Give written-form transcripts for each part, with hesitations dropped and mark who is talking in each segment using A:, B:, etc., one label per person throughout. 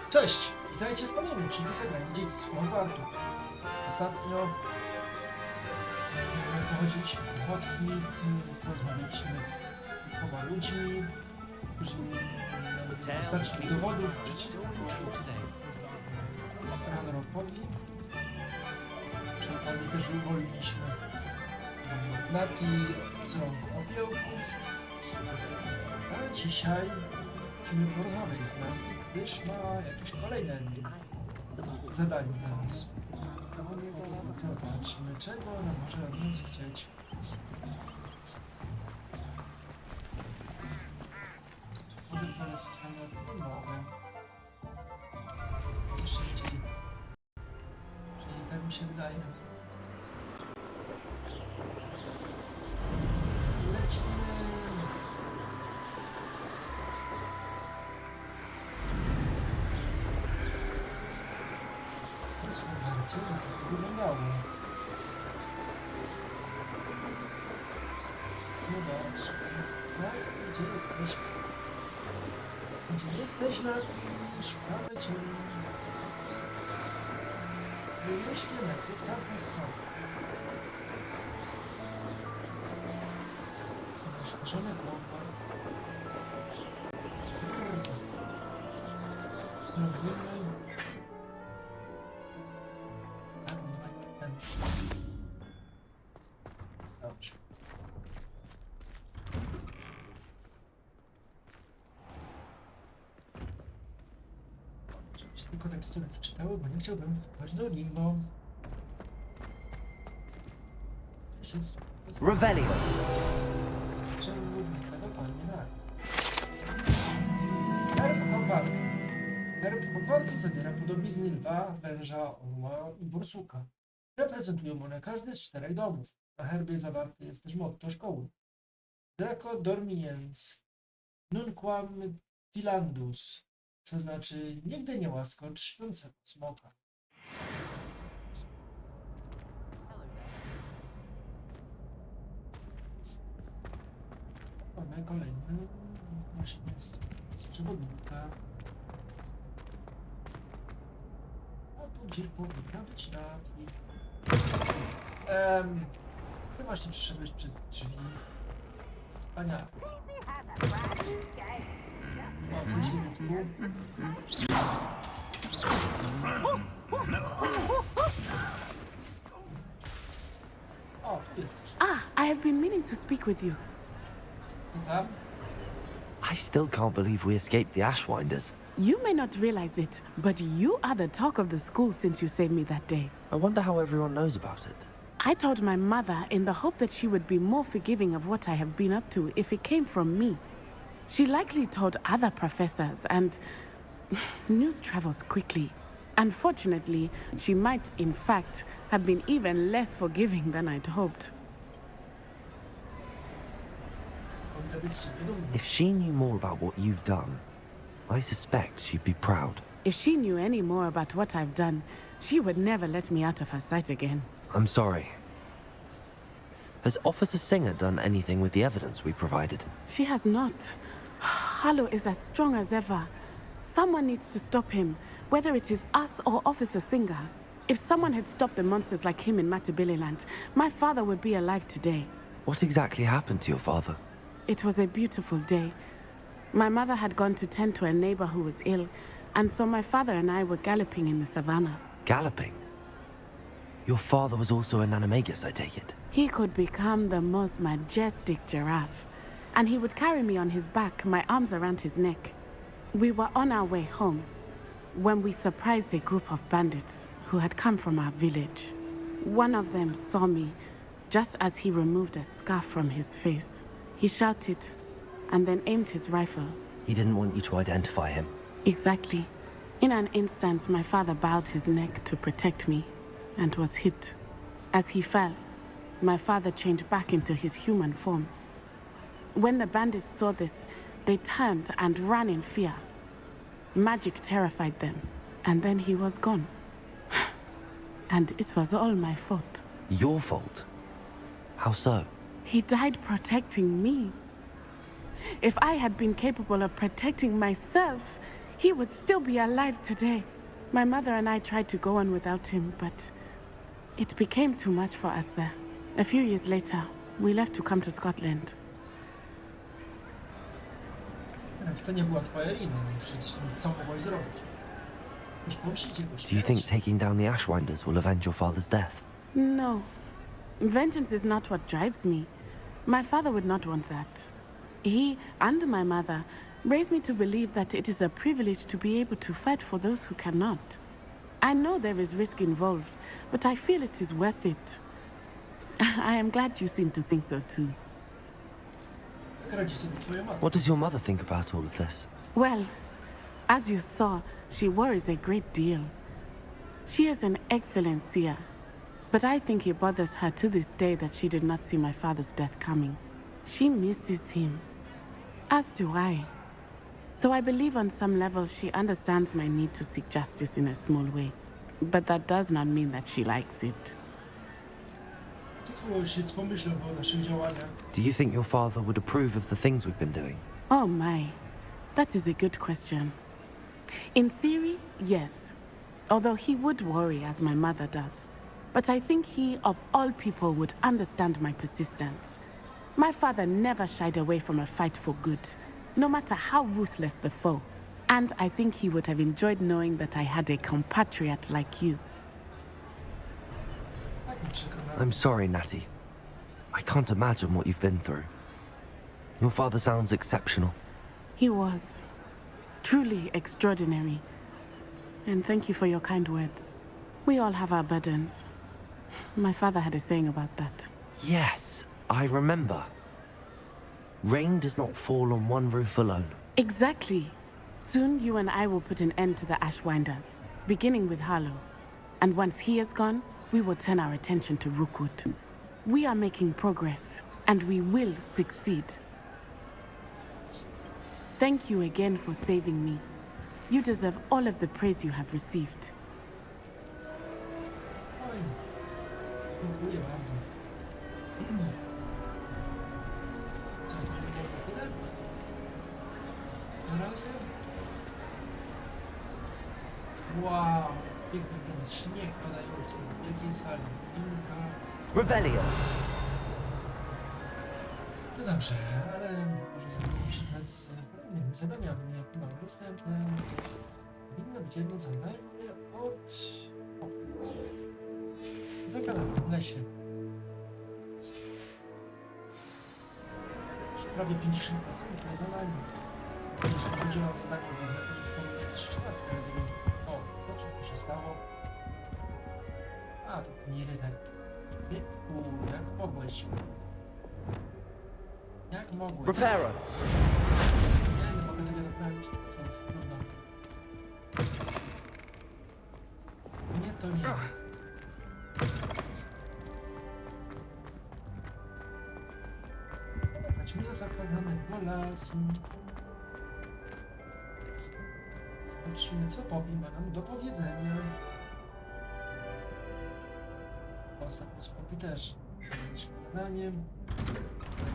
A: Cześć! Witajcie w kolejnym, czyli zagrajmy Dziedzictwo Hogwartu. Ostatnio pochodziliśmy do Hogsmeade, porozmawialiśmy z kilkoma ludźmi, którzy dostarczyli dowodów przeciwko Ranrokowi. Przy okazji też uwolniliśmy Nati z rąk opiełków. A dzisiaj musimy porozmawiać z nami, gdyż ma jakieś kolejne zadanie dla nas. Zobaczmy, czego ona może od nas chcieć. Mogę polecić na podmogę. Szybciej. Przecież tak mi się wydaje. Lecimy. Zobaczcie, jak to wyglądało. Zobaczmy. Gdzie jesteś? Gdzie jesteś, Nat? Szukamy cię. Wyjeźdźcie najpierw w tamtą stronę. Zaszerzony Hogwart. Robimy. Dobrze. Żebyście tylko tekstury przeczytały, bo nie chciałbym wpaść do limbo.
B: Revelio.
A: Herb Hogwartu. Herb Hogwartu zawiera podobizny lwa, węża, orła i borsuka. Reprezentują one każdy z 4 domów. Na herbie zawarte jest też motto szkoły. Draco dormiens, nunquam tilandus, co znaczy nigdy nie łaskocz śpiącego smoka. Mamy kolejny właśnie z przewodnika. A tu gdzie powinna być Nati. Ty właśnie przyszedłeś przez drzwi. Wspaniale. O, to się wytku. O, tu jesteś.
C: Ah, I have been meaning to speak with you.
A: Co tam?
B: I still can't believe we escaped the Ashwinders.
C: You may not realize it, but you are the talk of the school since you saved me that day.
B: I wonder how everyone knows about it.
C: I told my mother in the hope that she would be more forgiving of what I have been up to if it came from me. She likely told other professors, and news travels quickly. Unfortunately, she might, in fact, have been even less forgiving than I'd hoped.
B: If she knew more about what you've done, I suspect she'd be proud.
C: If she knew any more about what I've done, she would never let me out of her sight again.
B: I'm sorry. Has Officer Singer done anything with the evidence we provided?
C: She has not. Harlow is as strong as ever. Someone needs to stop him, whether it is us or Officer Singer. If someone had stopped the monsters like him in Matabeleland, my father would be alive today.
B: What exactly happened to your father?
C: It was a beautiful day. My mother had gone to tend to a neighbor who was ill, and so my father and I were galloping in the savannah.
B: Galloping? Your father was also an animagus, I take it?
C: He could become the most majestic giraffe, and he would carry me on his back, my arms around his neck. We were on our way home when we surprised a group of bandits who had come from our village. One of them saw me just as he removed a scarf from his face. He shouted and then aimed his rifle.
B: He didn't want you to identify him.
C: Exactly. In an instant, my father bowed his neck to protect me and was hit. As he fell, my father changed back into his human form. When the bandits saw this, they turned and ran in fear. Magic terrified them, and then he was gone. And it was all my fault.
B: Your fault? How so?
C: He died protecting me. If I had been capable of protecting myself, he would still be alive today. My mother and I tried to go on without him, but it became too much for us there. A few years later, we left to come to Scotland.
A: To nie była twoja wina, przecież co mogłeś zrobić? Już pomścić jego
B: Do you think taking down the Ashwinders will avenge your father's death?
C: No. Vengeance is not what drives me. My father would not want that. He and my mother raised me to believe that it is a privilege to be able to fight for those who cannot. I know there is risk involved, but I feel it is worth it. I am glad you seem to think so too.
A: Jak radzi sobie twoja matka?
B: What does your mother think about all of this?
C: Well, as you saw, she worries a great deal. She is an excellent seer, but I think it bothers her to this day that she did not see my father's death coming. She misses him, as do I. So I believe on some level she understands my need to seek justice in a small way. But that does not mean that she likes it.
A: Co twój ojciec pomyślał o naszych działaniach?
B: Do you think your father would approve of the things we've been doing?
C: Oh my, that is a good question. In theory, yes. Although he would worry as my mother does. But I think he, of all people, would understand my persistence. My father never shied away from a fight for good, no matter how ruthless the foe. And I think he would have enjoyed knowing that I had a compatriot like you.
A: Tak mi przekonany.
B: I'm sorry, Natty. I can't imagine what you've been through. Your father sounds exceptional.
C: He was truly extraordinary. And thank you for your kind words. We all have our burdens. My father had a saying about that.
B: Yes, I remember. Rain does not fall on one roof alone.
C: Exactly. Soon you and I will put an end to the Ashwinders, beginning with Harlow. And once he is gone, we will turn our attention to Rookwood. We are making progress, and we will succeed. Thank you again for saving me. You deserve all of the praise you have received.
A: Oj, dziękuję bardzo. Co, to nie było na tyle? Na razie? Wow, piękny ten śnieg padający w wielkiej sali. Piłka.
B: Revelio!
A: No dobrze, ale może zakończymy z kolejnymi zadaniami, jakie mamy dostępne. Powinno być jedno zadanie od... Zagadamy w lesie. Już prawie 50% zadań. Jeśli chodzi o zadanie główne, to już mamy 3/4. O, to co się stało? A, to nie tak. Wieku, jak mogłeś? Jak mogłeś?
B: Reparo!
A: Nie mogę tego naprawić. To już trudno. Nie, to nie. Chodźmy do zakazanego lasu. Zobaczymy, co Bobby ma nam do powiedzenia. Ostatnio z Bobby też. Śniadaniem.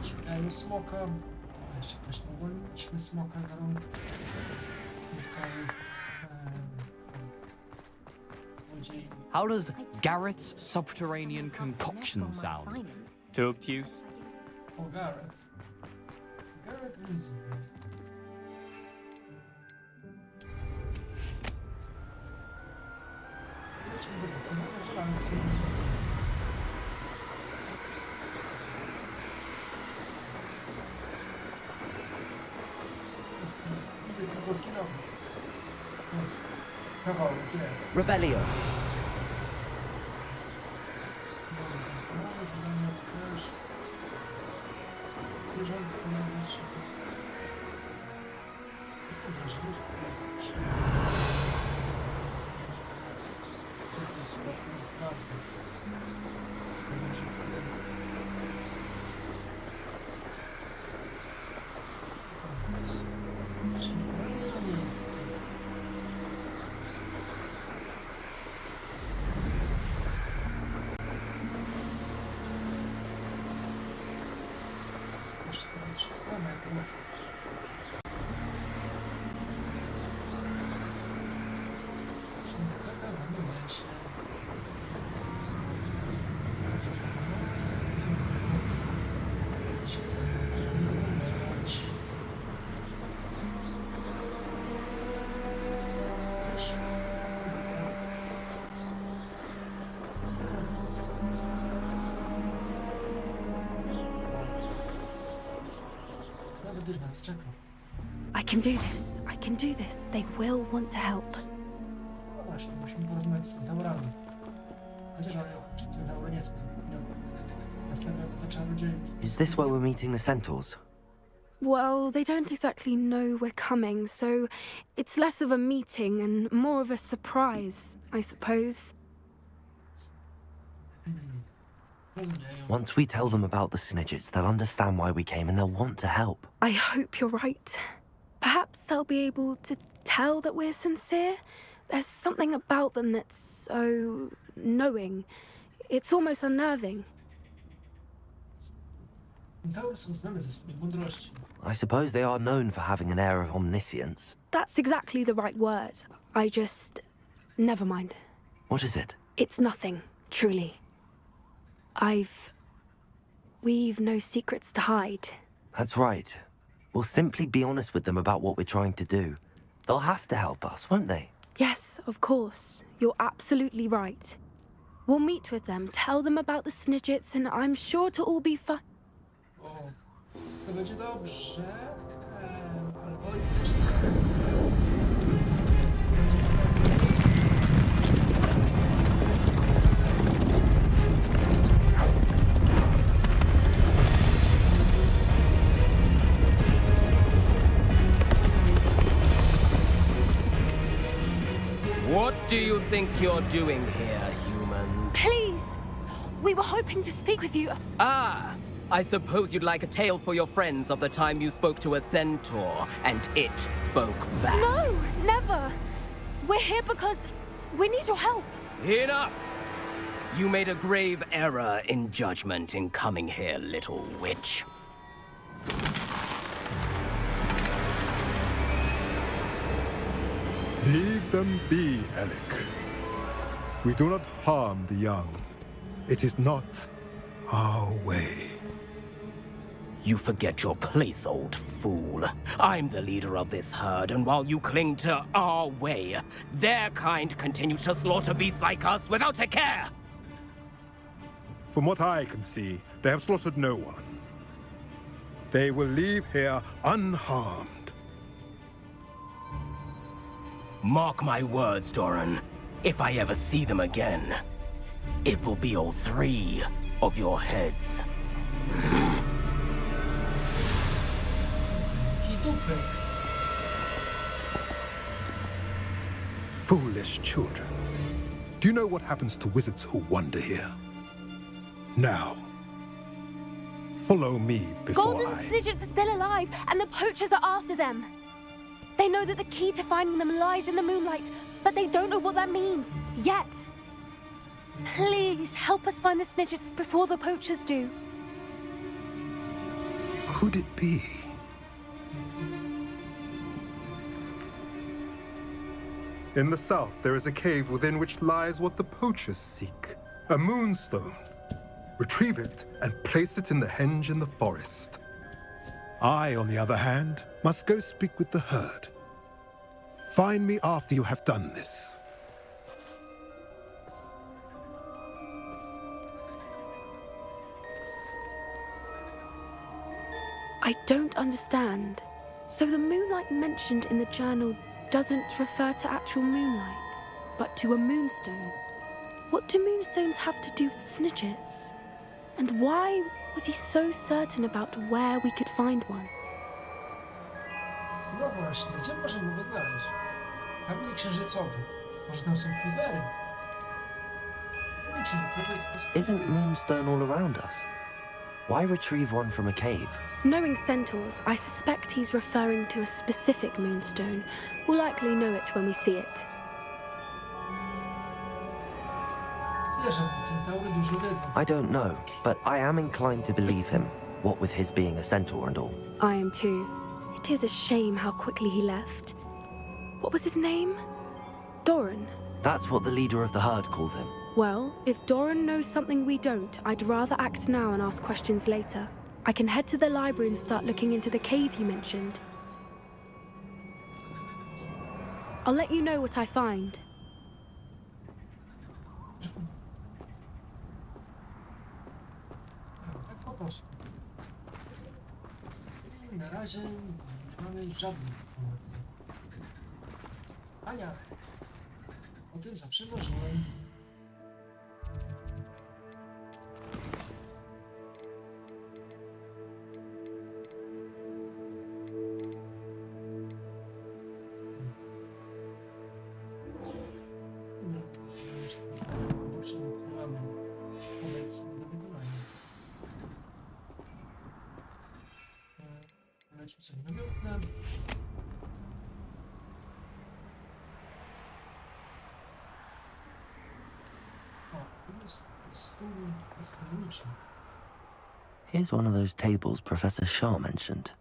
A: Zaciekają smoka. Jeszcze też nie uwolniliśmy smoka za rąk. Tych całych złodziei.
D: How does Garrett's subterranean concoction sound? Too obtuse?
A: O, Garrett. Garrett Weasley. Lecimy do zakazanego lasu. Widzę tylko kierownik. Kawałek jest.
B: Revelio!
A: Małe zadania też. Zwierzątko najbliższe. Uderzyłeś w prezent. To jest naprawdę. Sprawia, że nic. Czyli prawie na miejscu. Jeszcze 300 metrów. Zakazamy się. Się zajmować. Nawet już nas czeka.
E: I can do this. I can do this. They will want to help.
A: No właśnie, musimy porozmawiać z Centaurami. Chociaż Centaury nie są następnego to czarodziejów.
B: Is this where we're meeting the centaurs?
E: Well, they don't exactly know we're coming, so it's less of a meeting and more of a surprise, I suppose.
B: Once we tell them about the Snidgets, they'll understand why we came and they'll want to help.
E: I hope you're right. Perhaps they'll be able to tell that we're sincere. There's something about them that's so knowing. It's almost unnerving.
A: Centaury są znane ze swojej mądrości.
B: I suppose they are known for having an air of omniscience.
E: That's exactly the right word. Never mind.
B: What is it?
E: It's nothing, truly. We've no secrets to hide.
B: That's right. We'll simply be honest with them about what we're trying to do. They'll have to help us, won't they?
E: Yes, of course. You're absolutely right. We'll meet with them, tell them about the Snidgets, and I'm sure it'll all be fine.
A: O, to będzie dobrze. Albo jeszcze nie.
F: What do you think you're doing here, humans?
E: Please! We were hoping to speak with you.
F: Ah, I suppose you'd like a tale for your friends of the time you spoke to a centaur, and it spoke back.
E: No, never. We're here because we need your help.
F: Enough! You made a grave error in judgment in coming here, little witch.
G: Leave them be, Alec. We do not harm the young. It is not our way.
F: You forget your place, old fool. I'm the leader of this herd, and while you cling to our way, their kind continue to slaughter beasts like us without a care!
G: From what I can see, they have slaughtered no one. They will leave here unharmed.
F: Mark my words, Doran. If I ever see them again, it will be all three of your heads.
A: Kidupek.
G: Foolish children. Do you know what happens to wizards who wander here? Now, follow me before
E: Golden Snidgets are still alive, and the poachers are after them. They know that the key to finding them lies in the moonlight, but they don't know what that means, yet. Please, help us find the Snidgets before the poachers do.
G: Could it be? In the south, there is a cave within which lies what the poachers seek. A moonstone. Retrieve it and place it in the henge in the forest. I, on the other hand, must go speak with the herd. Find me after you have done this.
E: I don't understand. So the moonlight mentioned in the journal doesn't refer to actual moonlight, but to a moonstone. What do moonstones have to do with Snidgets? And why was he so certain about where we could find one?
A: No właśnie, gdzie możemy go znaleźć? Kamień księżycowy. Może tam są pływery? Kamień księżycowy jest też...
B: Isn't Moonstone all around us? Why retrieve one from a cave?
E: Knowing centaurs, I suspect he's referring to a specific moonstone. We'll likely know it when we see it.
A: Wiesz, że centaury dużo wiedzą.
B: I don't know, but I am inclined to believe him, what with his being a centaur and all.
E: I am too. It is a shame how quickly he left. What was his name? Doran.
B: That's what the leader of the herd called him.
E: Well, if Doran knows something we don't, I'd rather act now and ask questions later. I can head to the library and start looking into the cave you mentioned. I'll let you know what I find.
A: Tak po prostu. I na razie nie mamy żadnych informacji. Ania, o tym zawsze marzyłem. Mamy obecnie do wykonania. Lecimy sobie na wiosnę. O, tu jest stół astronomiczny.
B: Here's one of those tables Professor Shaw mentioned.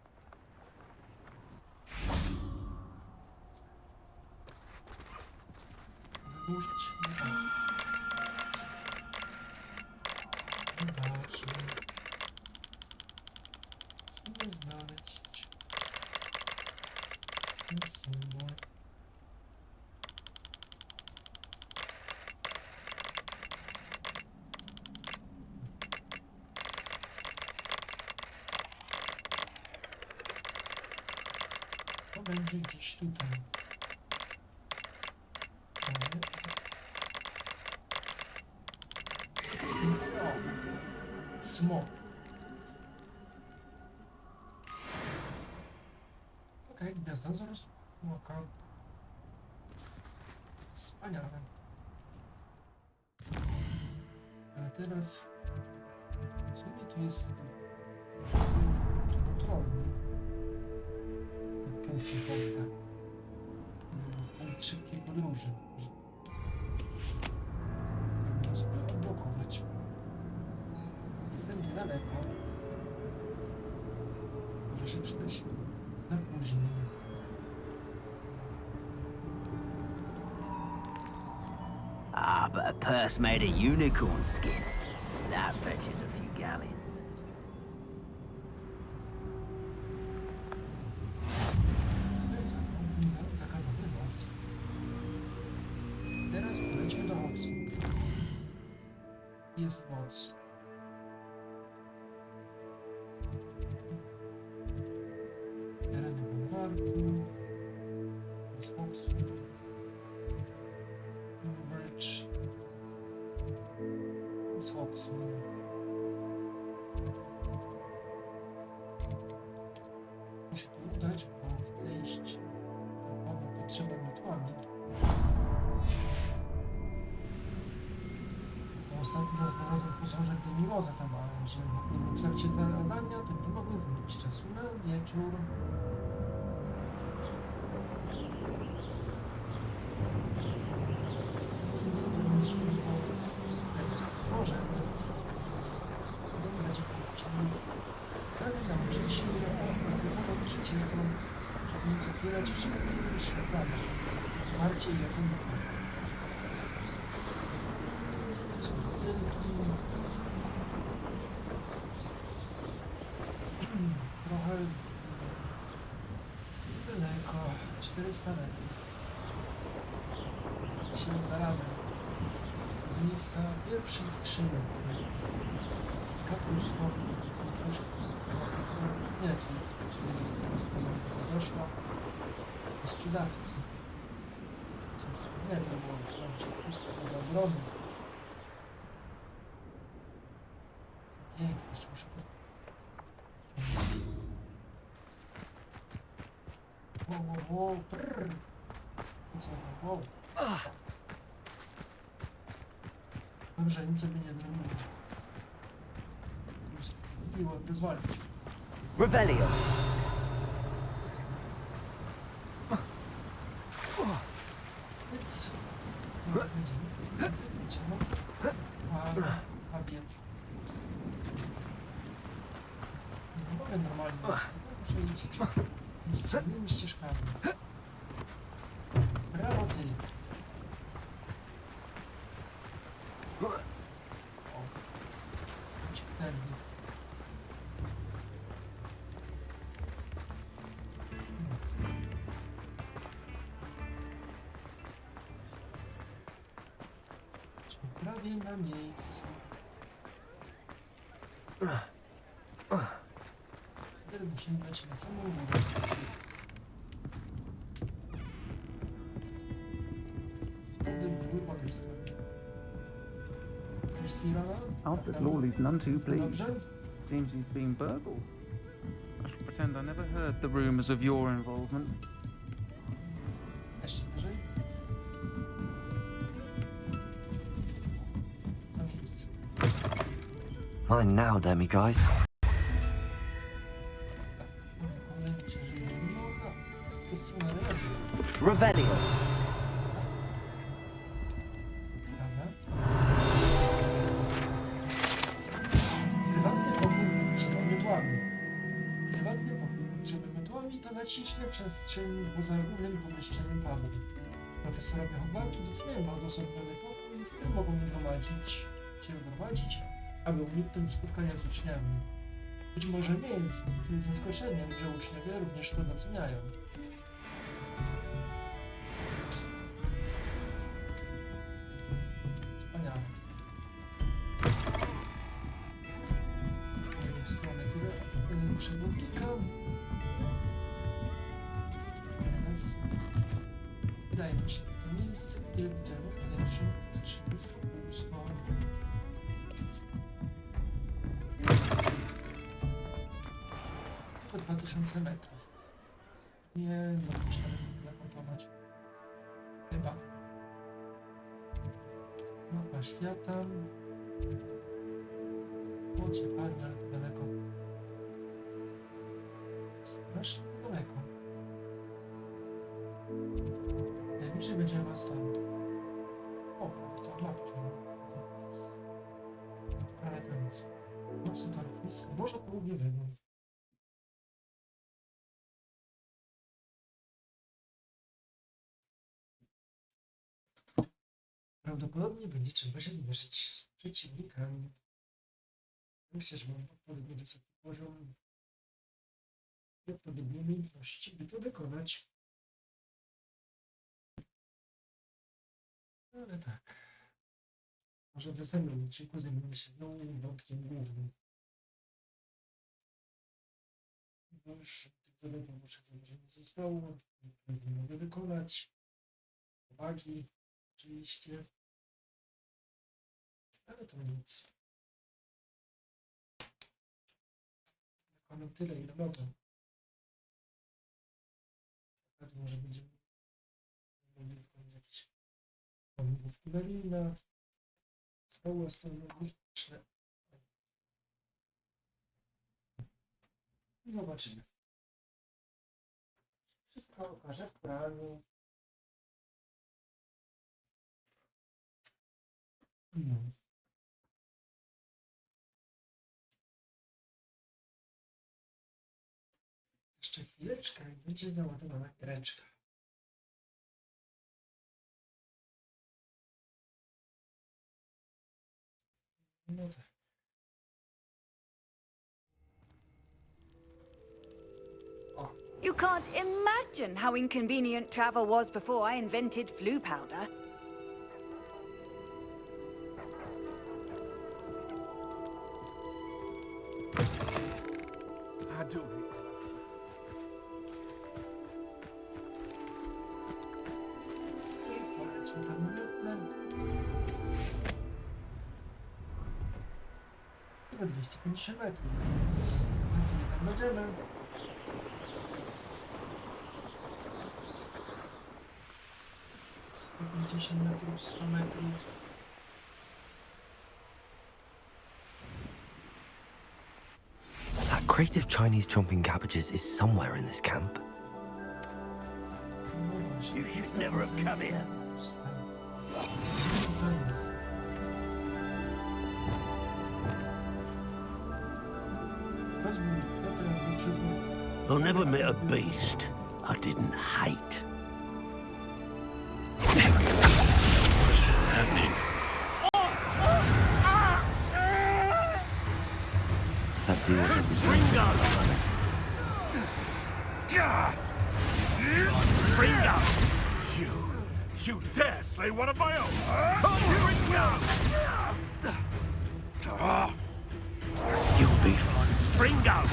A: Wydłużyć. Zobaczmy. Musimy znaleźć ten symbol. To będzie gdzieś tutaj. Więc o, smok. Okej, gwiazda zaraz smoka. Wspaniale. A teraz w sumie tu jest kontrolny. Punkt konta. Punkt szybkiej podróży. Można sobie odblokować. Jestem niedaleko. Może się przydać na później.
H: Ah, but a purse made of unicorn skin. That fetches a few galleons.
A: Zakazany noc. Teraz polećmy do Oxford. Jest noc. Tereny Hogwartu. Jest Oxford. Bridge. Jest Oxford. Muszę tu udać, bo chcę iść po potrzebę rytualną. Ostatnio znalazłem posążek Demimoza tam, ale że nie mógł w trakcie zadania, to nie mogłem zmienić czasu na wieczór. Więc to myślę, że może będzie potrzebny. Prawie nauczyć się uporządczyć jego, żeby móc otwierać wszystkie szuflady. Bardziej jako nic. Trochę daleko, 400 metrów. Się oddalamy do miejsca pierwszej skrzyni z kapustą. Nie, czyli doszła do sprzedawcy. Nie, to było kapustą ogromną. Nie, jeszcze muszę wow, prrr. Co, wow. Dobrze, nic sobie nie zrobiło. Miło rozwalić.
B: Revelio!
A: Więc... Ładnie. Nie mogę normalnie. Muszę iść innymi ścieżkami. Brawo ty! prawie na miejscu. Teraz musimy dać na samą górę. Były po tej stronie.
I: Alfred Lawley's none too pleased.
A: Dobrze?
I: Seems he's been burgled. I shall pretend I never heard the rumours of your involvement.
A: Jeszcze wyżej. Na miejsce.
B: Mine now, demi guys.
A: Kolejny ciężar mimoza. To jest stronę lepiej.
B: Revelio.
A: Dobra. Prywatny pokój trzeba miotłami. Prywatny pokój trzeba miotłami to zaciszne przestrzeń poza głównym pomieszczeniem pubu. Profesorowie Hogwartu doceniają odosobniony pokój, w którym mogą gromadzić, aby uniknąć spotkania z uczniami. Być może nie jest zaskoczeniem, że uczniowie również to doceniają. Wspaniale. W stronę przewodnika. Teraz wydaje mi się, to miejsce, gdzie widziałem pierwszym skrzypiec pusto. Tylko 2000 metrów. Nie mogę się nawet tyle kontować. Chyba. Mapa świata. Łodzie, panie, ale to daleko. Strasznie daleko. Najbliżej będziemy was stąd. O, prawica łapki. Ale to nic. Mocno tarfisko. Może południowego. Prawdopodobnie będzie trzeba się zmierzyć z przeciwnikami. Myślę, że mam odpowiednio wysoki poziom i odpowiednie umiejętności, by to wykonać. Ale tak. Może w następnym odcinku zajmiemy się znowu wątkiem głównym. Bo już tych zadań pobocznych za dużo nie zostało. Nie mogę wykonać. Uwagi, oczywiście. Ale to nic. Wykonam tyle, ile mogę. Nawet może będziemy mogli wykonać jakieś pomówki Marina. Stoły astronomiczne. Zobaczymy. Wszystko okaże w praniu. No. Jeszcze chwileczkę i będzie załadowana giereczka. No tak.
J: You can't imagine how inconvenient travel was before I invented flu powder.
K: I do.
A: Polećmy tam na miotle. Chyba 250 metrów, więc za chwilę tam będziemy. Sto 50 metrów, 100 metrów.
B: That crate of Chinese chomping cabbages is somewhere in this camp.
A: No właśnie,
H: You should never have come here.
A: To jest. Weźmy mikrofon, na przykład.
H: I never met a beast I didn't hate. What's happening?
B: That's the order of this
H: Ringo! Ringo!
K: You dare slay one of my own.
F: You'll be
K: Bring out.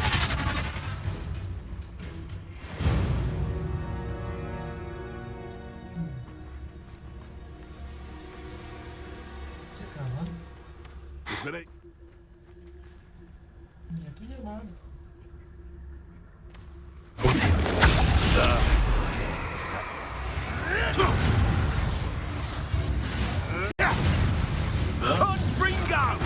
A: Ciekawe.
K: This minute.
A: Nie, tu nie ma.
K: Bring out.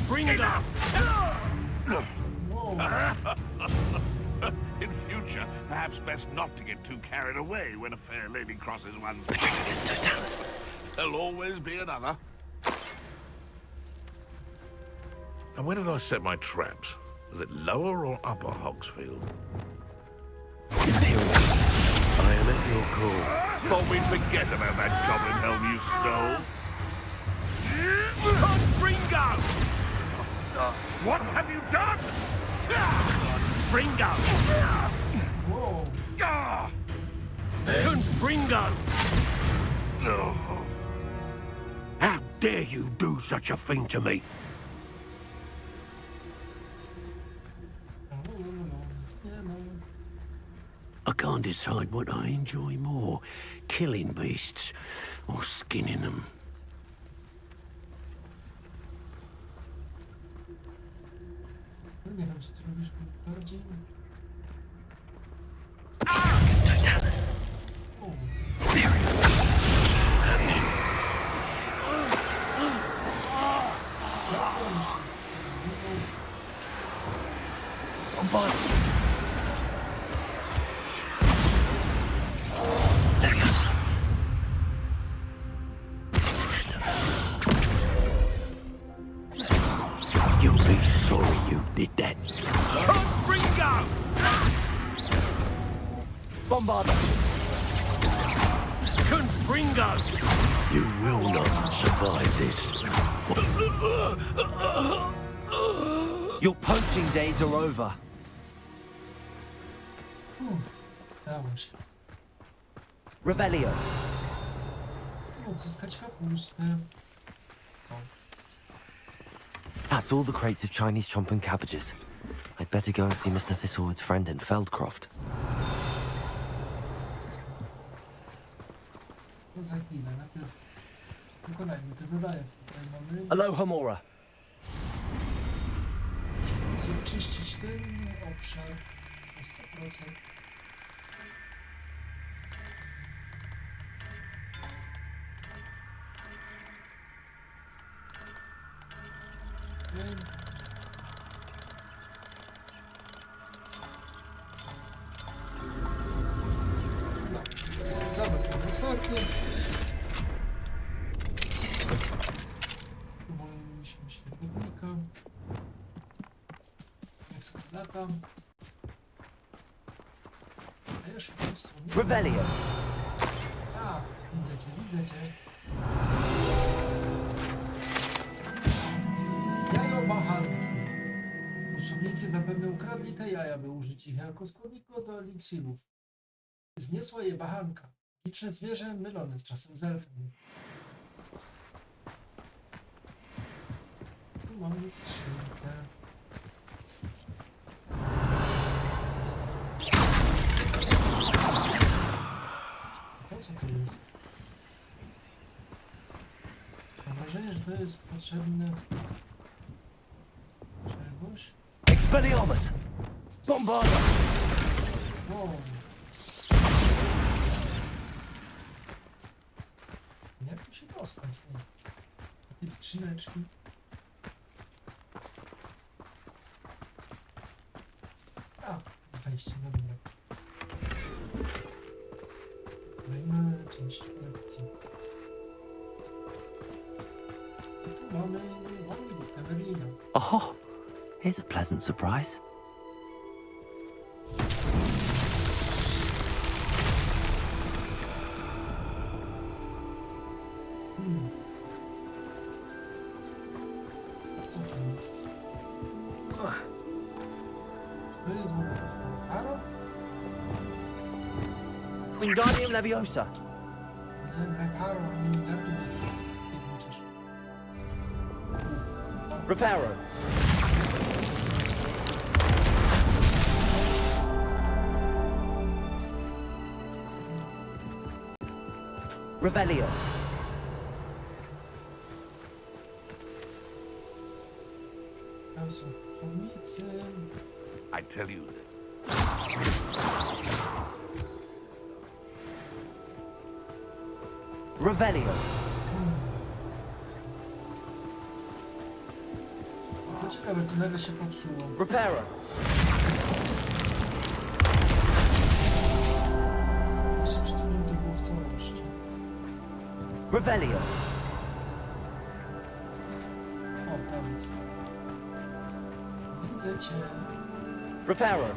K: Bring it up. In future, perhaps best not to get too carried away when a fair lady crosses one's path. There'll always be another. And where did I set my traps? Was it lower or upper Hogsfield?
B: I am at your call.
K: Thought we'd forget about that goblin helm you stole. Bringo! What have you done? Bringo!
A: Whoa.
K: Bringo!
F: How dare you do such a thing to me? I can't decide what I enjoy more, killing beasts or skinning them.
A: No nie wiem, czy ty lubisz bardziej.
B: Totalis.
A: O.
F: You'll be sorry you did that.
K: Bringo!
B: Bombarder.
K: Bringo!
F: You will not survive this.
B: Your poaching days are over.
A: Udało się.
B: Revelio.
A: Odzyskać kapustę.
B: That's all the crates of Chinese chomping cabbages. I'd better go and see Mr. Thistlewood's friend in Feldcroft.
A: No za chwilę, najpierw wykonajmy te zadania. Tutaj mamy...
B: Aloha Mora.
A: Musimy czyścić ten obszar na 100%. No, zamek mamy otwarty. Uwolniliśmy średniownika. Jak sobie latam. A ja szukam strony.
B: Revelio.
A: A, widzę cię, widzę cię. Jajo bachanki. Poczownicy zapewne ukradli te jaja, by użyć ich jako składniku do eliksirów. Zniosła je bachanka. Liczne zwierzę mylone czasem z elfem. Tu mamy skrzynkę. Po co to jest? Mam wrażenie, że to jest potrzebne czegoś.
B: Expelliarmus. Bombarder.
A: Wow. Jak tu się dostać? O, a te skrzyneczki. A, wejście, no dobra. Kolejna część kolekcji. I tu mamy łapkę Berlina.
B: Oh, here's a pleasant surprise.
A: Co to jest? To jest paro?
B: Wingardium Leviosa.
A: Nie, paro, a nie Wingardium.
B: Reparo. Revelio.
A: Tam są chomicy.
K: I tell you that.
B: Revelio.
A: To ciekawe, to nagle się popsuło.
B: Reparo.
A: Jeszcze przed chwilą to było w całości.
B: Revelio.
A: O, tam jest. Widzę cię.
B: Reparo.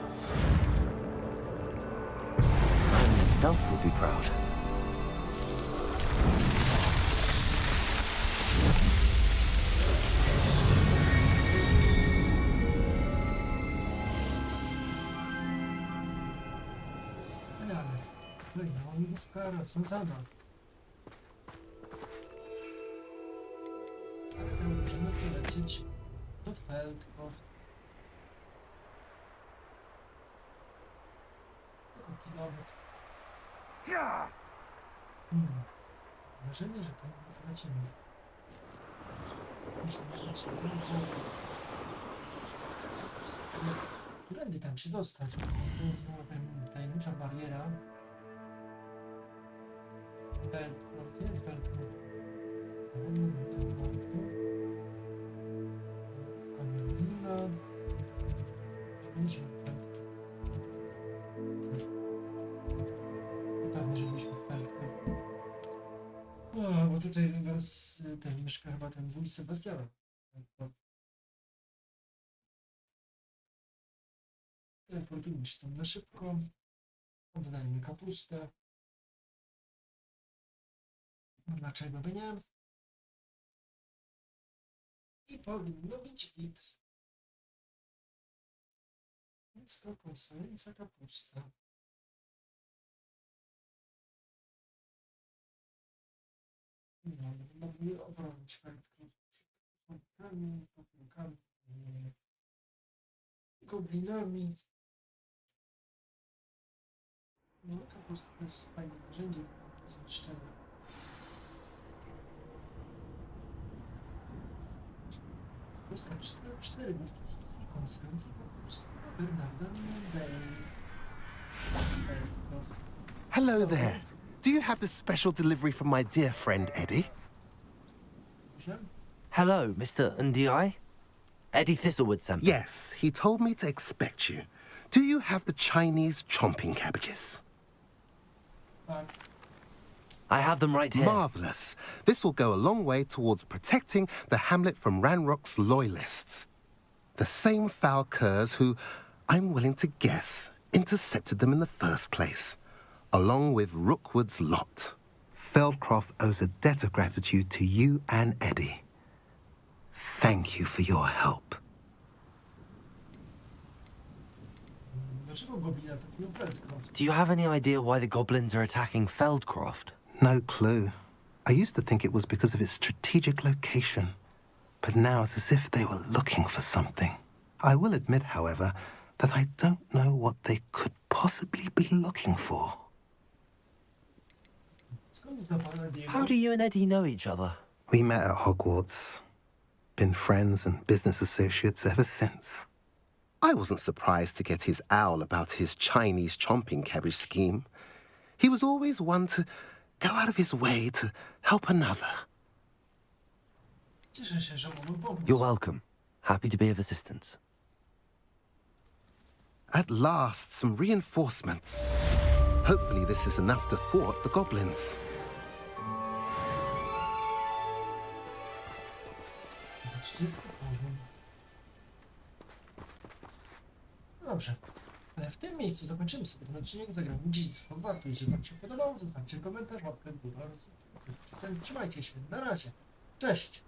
B: He himself would be proud.
A: Wspaniale. Kolejna łamigłówka rozwiązana. Możemy polecieć do Feldcroft. Tylko kilometr. Wrażenie, że tam lecimy. Którędy tam się dostać? To jest znowu tajemnicza bariera. Feldcroft, jest Feldcroft. No, bo tutaj teraz ten mieszka chyba ten wuj Sebastiana. Teleportujmy się tam na szybko. Oddajmy kapustę. Dlaczego by nie? I powinno być git. Więc to konsolica kapusta. No, mogli obronić Feldcroft papierkami, goblinami. No, kapusta to jest fajne narzędzie do zniszczenia. Wystarczy 4 główki chińskiej konstancji kapusta Bernarda Feldcroft.
L: Hello there. Do you have the special delivery from my dear friend Eddie?
B: Hello, Mr. Ndi? Eddie Thistlewood sent me.
L: Yes, he told me to expect you. Do you have the Chinese chomping cabbages?
B: I have them right here.
L: Marvelous. This will go a long way towards protecting the hamlet from Ranrock's loyalists. The same foul curs who, I'm willing to guess, intercepted them in the first place, along with Rookwood's lot. Feldcroft owes a debt of gratitude to you and Eddie. Thank you for your help.
B: Do you have any idea why the goblins are attacking Feldcroft?
L: No clue. I used to think it was because of its strategic location, but now it's as if they were looking for something. I will admit, however, that I don't know what they could possibly be looking for.
B: How do you and Eddie know each other?
L: We met at Hogwarts. Been friends and business associates ever since. I wasn't surprised to get his owl about his Chinese chomping cabbage scheme. He was always one to go out of his way to help another.
B: You're welcome. Happy to be of assistance.
L: At last, some reinforcements. Hopefully this is enough to thwart the goblins.
A: No dobrze, ale w tym miejscu zakończymy sobie ten odcinek. Zagramy Dziedzictwo Hogwartu. Jeżeli wam się podobało, zostawcie komentarz, łapkę w górę oraz subskrypcję. Trzymajcie się, na razie, cześć!